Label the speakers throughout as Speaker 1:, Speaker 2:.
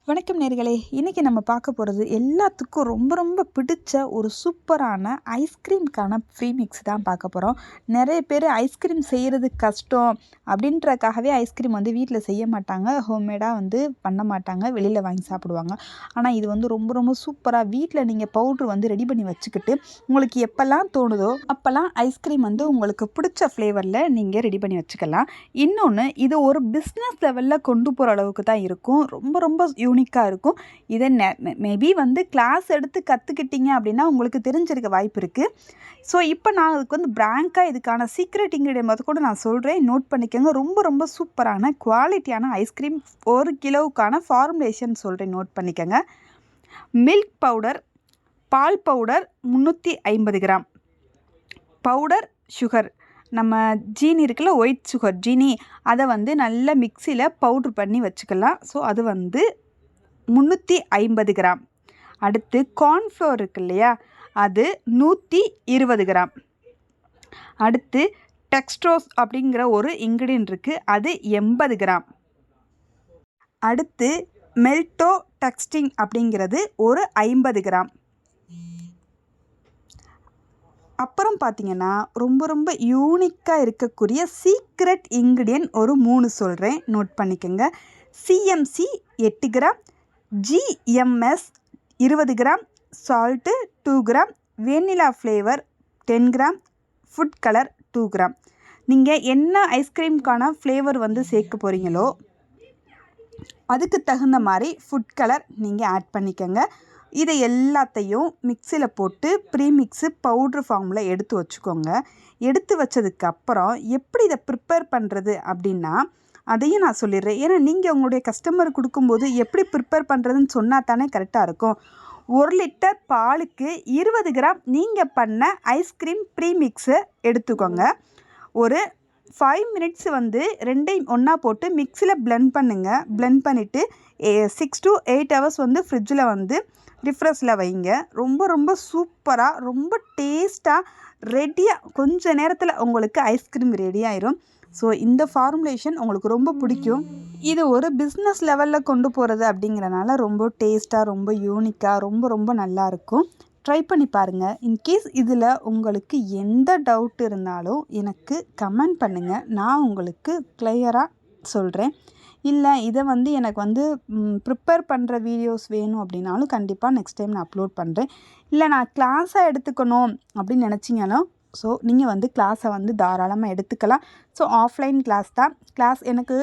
Speaker 1: வணக்கம் நேர்களே, இன்றைக்கி நம்ம பார்க்க போகிறது எல்லாத்துக்கும் ரொம்ப ரொம்ப பிடிச்ச ஒரு சூப்பரான ஐஸ்கிரீம்க்கான ப்ரீமிக்ஸ் தான் பார்க்க போகிறோம். நிறைய பேர் ஐஸ்கிரீம் செய்கிறது கஷ்டம் அப்படின்றக்காகவே ஐஸ்கிரீம் வீட்டில் செய்ய மாட்டாங்க, ஹோம்மேடாக பண்ண மாட்டாங்க, வெளியில் வாங்கி சாப்பிடுவாங்க. ஆனால் இது ரொம்ப ரொம்ப சூப்பராக வீட்டில் நீங்கள் பவுட்ரு ரெடி பண்ணி வச்சுக்கிட்டு உங்களுக்கு எப்போல்லாம் தோணுதோ அப்போல்லாம் ஐஸ்கிரீம் உங்களுக்கு பிடிச்ச ஃப்ளேவரில் நீங்கள் ரெடி பண்ணி வச்சுக்கலாம். இன்னொன்று, இது ஒரு பிஸ்னஸ் லெவலில் கொண்டு போகிற அளவுக்கு தான் இருக்கும். ரொம்ப ரொம்ப யூனிக்காக இருக்கும். இதை மேபி கிளாஸ் எடுத்து கற்றுக்கிட்டீங்க அப்படின்னா உங்களுக்கு தெரிஞ்சிருக்க வாய்ப்பு இருக்குது. ஸோ இப்போ நான் அதுக்கு பிராங்காக இதுக்கான சீக்ரெட் இன்க்ரீடியன்ட் கூட நான் சொல்கிறேன், நோட் பண்ணிக்கோங்க. ரொம்ப ரொம்ப சூப்பரான குவாலிட்டியான ஐஸ்கிரீம் 1 கிலோவுக்கான ஃபார்முலேஷன் சொல்கிறேன், நோட் பண்ணிக்கோங்க. மில்க் பவுடர், பால் பவுடர் 350 கிராம், பவுடர் சுகர், நம்ம ஜீனி இருக்குல்ல, ஒயிட் சுகர் ஜீனி, அதை நல்லா மிக்சியில் பவுட்ரு பண்ணி வச்சுக்கலாம். ஸோ அது 350 கிராம். அடுத்து கார்ன்ஃப்ளோர் இருக்கு இல்லையா, அது 120 கிராம். அடுத்து டெக்ஸ்ட்ரோஸ் அப்படிங்கிற ஒரு இன்க்ரீடியன்ட் இருக்குது, அது 80 கிராம். அடுத்து மெல்டோ டெக்ஸ்டிங் அப்படிங்கிறது ஒரு 50 கிராம். அப்புறம் பார்த்திங்கன்னா ரொம்ப ரொம்ப யூனிக்காக இருக்கக்கூடிய சீக்ரெட் இன்க்ரீடியன்ட் ஒரு 3 சொல்கிறேன், நோட் பண்ணிக்கோங்க. CMC 8 gram, GMS 20 gram, salt 2 gram, vanilla flavour 10 gram, food colour 2 gram. நீங்கள் என்ன ஐஸ்கிரீம்க்கான ஃப்ளேவர் சேர்க்க போகிறீங்களோ அதுக்கு தகுந்த மாதிரி ஃபுட் கலர் நீங்கள் ஆட் பண்ணிக்கோங்க. இதை எல்லாத்தையும் மிக்சியில் போட்டு ப்ரீமிக்ஸு பவுட்ரு ஃபார்மில் எடுத்து வச்சுக்கோங்க. எடுத்து வச்சதுக்கப்புறம் எப்படி இதை ப்ரிப்பேர் பண்ணுறது அப்படின்னா அதையும் நான் சொல்லிடுறேன். ஏன்னா நீங்கள் உங்களுடைய கஸ்டமர் கொடுக்கும்போது எப்படி ப்ரிப்பேர் பண்ணுறதுன்னு சொன்னால் தானே கரெக்டாக இருக்கும். 1 லிட்டர் பாலுக்கு 20 கிராம் நீங்கள் பண்ண ஐஸ்கிரீம் ப்ரீமிக்ஸை எடுத்துக்கோங்க. ஒரு 5 மினிட்ஸ் ரெண்டையும் ஒன்றா போட்டு மிக்சியில் பிளெண்ட் பண்ணுங்கள். பிளெண்ட் பண்ணிவிட்டு 6 to 8 ஹவர்ஸ் ஃப்ரிட்ஜில் ரிஃப்ரெஷில் வைங்க. ரொம்ப ரொம்ப சூப்பராக, ரொம்ப டேஸ்ட்டாக, ரெடியாக கொஞ்ச நேரத்தில் உங்களுக்கு ஐஸ்கிரீம் ரெடி ஆயிரும். ஸோ இந்த ஃபார்முலேஷன் உங்களுக்கு ரொம்ப பிடிக்கும். இது ஒரு பிஸ்னஸ் லெவலில் கொண்டு போகிறது அப்படிங்கிறனால ரொம்ப டேஸ்ட்டாக, ரொம்ப யூனிக்காக, ரொம்ப ரொம்ப நல்லாயிருக்கும். ட்ரை பண்ணி பாருங்கள். இன்கேஸ் இதில் உங்களுக்கு எந்த டவுட் இருந்தாலும் எனக்கு கமெண்ட் பண்ணுங்கள், நான் உங்களுக்கு கிளியராக சொல்கிறேன். இல்லை இதை எனக்கு ப்ரிப்பேர் பண்ணுற வீடியோஸ் வேணும் அப்படின்னாலும் கண்டிப்பாக நெக்ஸ்ட் டைம் நான் அப்லோட் பண்ணுறேன். இல்லை நான் கிளாஸாக எடுத்துக்கணும் அப்படின்னு நினச்சிங்கன்னா ஸோ நீங்கள் கிளாஸை தாராளமாக எடுத்துக்கலாம். ஸோ ஆஃப்லைன் கிளாஸ் தான். கிளாஸ் எனக்கு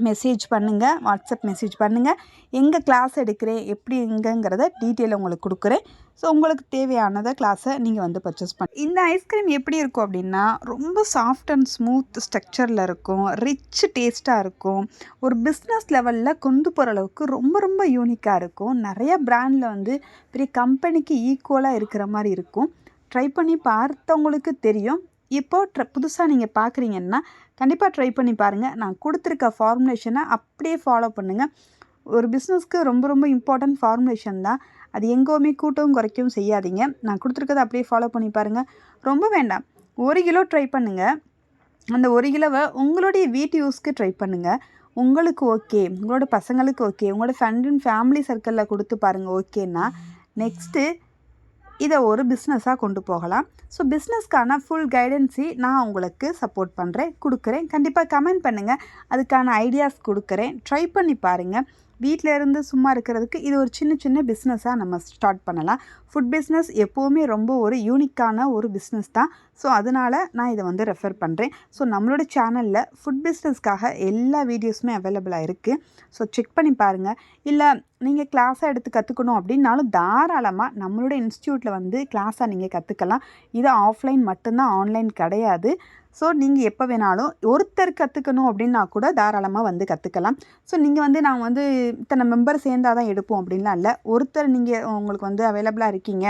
Speaker 1: மெசேஜ் பண்ணுங்கள், வாட்ஸ்அப் மெசேஜ் பண்ணுங்கள். எங்கே கிளாஸ் எடுக்கிறேன், எப்படி எங்கேங்கிறத டீட்டெயில் உங்களுக்கு கொடுக்குறேன். ஸோ உங்களுக்கு தேவையானதை கிளாஸை நீங்கள் பர்ச்சேஸ் இந்த ஐஸ்கிரீம் எப்படி இருக்கும் அப்படின்னா ரொம்ப சாஃப்ட் அண்ட் ஸ்மூத் ஸ்ட்ரக்சரில் இருக்கும், ரிச் டேஸ்ட்டாக இருக்கும். ஒரு பிஸ்னஸ் லெவலில் கொண்டு போகிற அளவுக்கு ரொம்ப ரொம்ப யூனிக்காக இருக்கும். நிறைய பிராண்டில் பெரிய கம்பெனிக்கு ஈக்குவலாக இருக்கிற மாதிரி இருக்கும். ட்ரை பண்ணி பார்த்தவங்களுக்கு தெரியும். இப்போது புதுசாக நீங்கள் பார்க்குறீங்கன்னா கண்டிப்பாக ட்ரை பண்ணி பாருங்கள். நான் கொடுத்துருக்க ஃபார்முலேஷனை அப்படியே ஃபாலோ பண்ணுங்கள். ஒரு பிஸ்னஸ்க்கு ரொம்ப ரொம்ப இம்பார்ட்டன்ட் ஃபார்முலேஷன் தான். அது எங்கேயுமே கூட்டவும் குறைக்கவும் செய்யாதீங்க. நான் கொடுத்துருக்கதை அப்படியே ஃபாலோ பண்ணி பாருங்கள். ரொம்ப வேண்டாம், 1 கிலோ ட்ரை பண்ணுங்கள். அந்த 1 கிலோவை உங்களுடைய வீட்டு யூஸ்க்கு ட்ரை பண்ணுங்கள். உங்களுக்கு ஓகே, உங்களோட பசங்களுக்கு ஓகே, உங்களோட ஃப்ரெண்ட் அண்ட் ஃபேமிலி சர்க்கிளில் கொடுத்து பாருங்கள். ஓகேன்னா நெக்ஸ்ட்டு இதை ஒரு பிஸ்னஸாக கொண்டு போகலாம். ஸோ பிஸ்னஸ்க்கான ஃபுல் கைடன்ஸி நான் உங்களுக்கு சப்போர்ட் பண்ணுறேன், கொடுக்குறேன். கண்டிப்பாக கமெண்ட் பண்ணுங்கள், அதுக்கான ஐடியாஸ் கொடுக்குறேன். ட்ரை பண்ணி பாருங்கள். வீட்டில் இருந்து சும்மா இருக்கிறதுக்கு இது ஒரு சின்ன சின்ன பிஸ்னஸாக நம்ம ஸ்டார்ட் பண்ணலாம். ஃபுட் பிஸ்னஸ் எப்போவுமே ரொம்ப ஒரு யூனிக்கான ஒரு பிஸ்னஸ் தான். ஸோ அதனால் நான் இதை ரெஃபர் பண்ணுறேன். ஸோ நம்மளோட சேனலில் ஃபுட் பிஸ்னஸ்க்காக எல்லா வீடியோஸுமே அவைலபிளாக இருக்குது. ஸோ செக் பண்ணி பாருங்கள். இல்லை நீங்கள் கிளாஸாக எடுத்து கற்றுக்கணும் அப்படின்னாலும் தாராளமாக நம்மளோட இன்ஸ்டியூட்டில் கிளாஸாக நீங்கள் கற்றுக்கலாம். இது ஆஃப்லைன் மட்டும்தான், ஆன்லைன் கிடையாது. ஸோ நீங்கள் எப்போ வேணாலும் ஒருத்தர் கற்றுக்கணும் அப்படின்னா கூட தாராளமாக கற்றுக்கலாம். ஸோ நீங்கள் நான் இத்தனை மெம்பர் சேர்ந்தால் தான் எடுப்போம் அப்படின்லாம் இல்லை. ஒருத்தர் நீங்கள் உங்களுக்கு அவைலபிளாக இருக்கீங்க,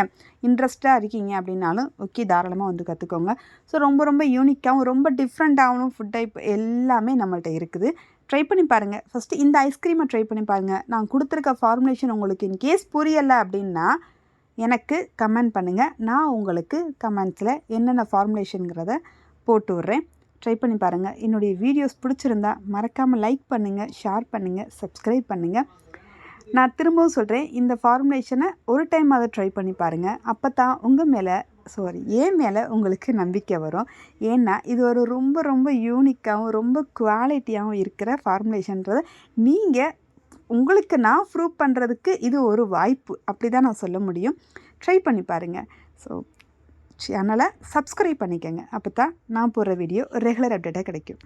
Speaker 1: இன்ட்ரெஸ்ட்டாக இருக்கீங்க அப்படின்னாலும் ஓகே, தாராளமாக கற்றுக்கோங்க. ஸோ ரொம்ப ரொம்ப யூனிக்காகவும் ரொம்ப டிஃப்ரெண்ட்டாகவும் ஃபுட் டைப் எல்லாமே நம்மள்ட்ட இருக்குது. ட்ரை பண்ணி பாருங்கள். ஃபஸ்ட்டு இந்த ஐஸ்கிரீமை ட்ரை பண்ணி பாருங்கள். நான் கொடுத்துருக்க ஃபார்முலேஷன் உங்களுக்கு இன்கேஸ் புரியலை அப்படின்னா எனக்கு கமெண்ட் பண்ணுங்கள். நான் உங்களுக்கு கமெண்ட்ஸில் என்னென்ன ஃபார்முலேஷனுங்கிறத போட்டு விட்றேன். ட்ரை பண்ணி பாருங்கள். என்னுடைய வீடியோஸ் பிடிச்சிருந்தா மறக்காமல் லைக் பண்ணுங்கள், ஷேர் பண்ணுங்கள், சப்ஸ்கிரைப் பண்ணுங்கள். நான் திரும்பவும் சொல்கிறேன், இந்த ஃபார்முலேஷனை ஒரு டைம் அதை ட்ரை பண்ணி பாருங்கள். அப்போ தான் உங்கள் மேலே என் மேலே உங்களுக்கு நம்பிக்கை வரும். ஏன்னா இது ஒரு ரொம்ப ரொம்ப யூனிக்காகவும் ரொம்ப குவாலிட்டியாகவும் இருக்கிற ஃபார்முலேஷன்றதை நீங்கள் உங்களுக்கு நான் ப்ரூவ் பண்ணுறதுக்கு இது ஒரு வாய்ப்பு. அப்படி தான் நான் சொல்ல முடியும். ட்ரை பண்ணி பாருங்கள். ஸோ சேனலை சப்ஸ்கிரைப் பண்ணிக்கோங்க. அப்போ தான் நான் போடுற வீடியோ ரெகுலர் அப்டேட்டாக கிடைக்கும்.